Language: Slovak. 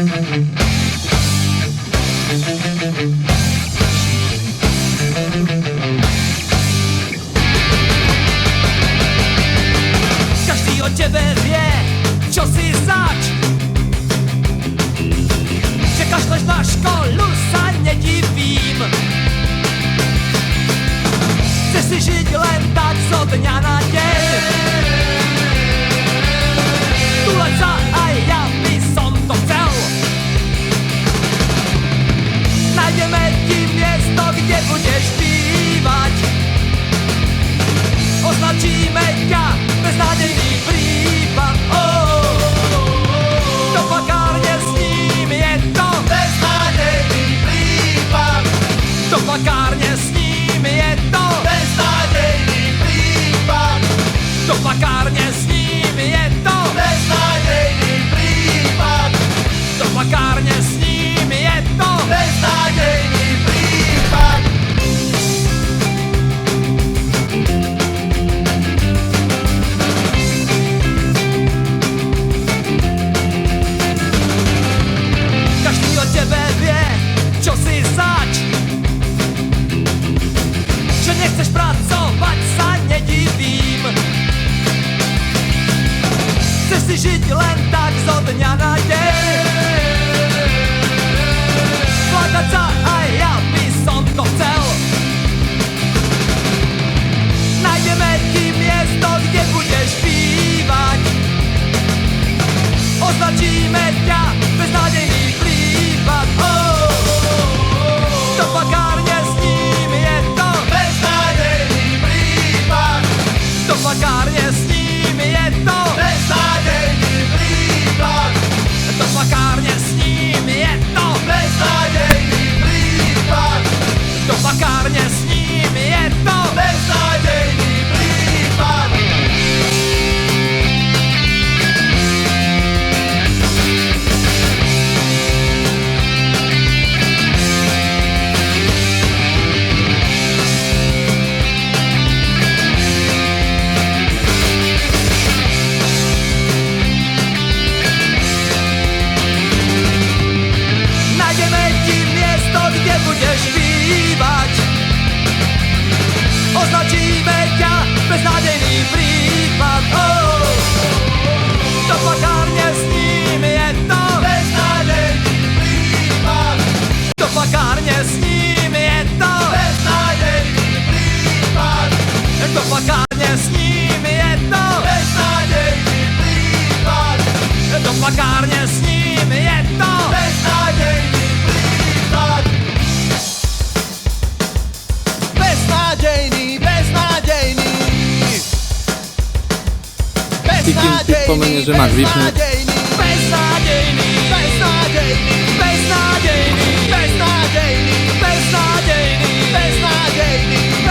Každý o tebe vie, čo si zač. Že kašleš na školu, sa nedivím. Chceš si žiť len tak zo dňa na deň. Tuleť sa aj ja by som to chcel. Nájdeme ti miesto, kde budeš bývať. Označíme ťa beznádejný prípad. Do plakárne s ním je to beznádejný prípad. Do plakárne s ním je to beznádejný prípad. Do plakárne s ním je to beznádejný prípad. Do plakárne s ním je to beznádejný prípad. Každý o tebe vie, čo si zač. Že nechceš pracovať, sa nedivím. Chceš si žiť len tak zo dňa na deň. Plakať sa aj ja by som to chcel. Nájdeme ti miesto, kde budeš bývať. Označíme ťa beznádejný prípad. Do plakárne s ním je to beznádejný prípad. Do plakárne s ním je to beznádejný prípad. Do plakárne s ním je to beznádejný prípad. Do plakárne s ním je to beznádejný prípad. Nájdeme ti miesto, kde budeš bývať. Označíme ťa beznádejný prípad. Do plakárne s ním je to beznádejný prípad. Do plakárne s ním je to beznádejný prípad. Do plakárne s ním je to beznádejný prípad. Do plakárne s ním je to beznádejný prípad. Beznádejný, beznádejný. Ty kým si spomenieš, že máš vypnúť. Beznádejný, beznádejný, beznádejný, beznádejný, beznádejný, beznádejný, beznádejný.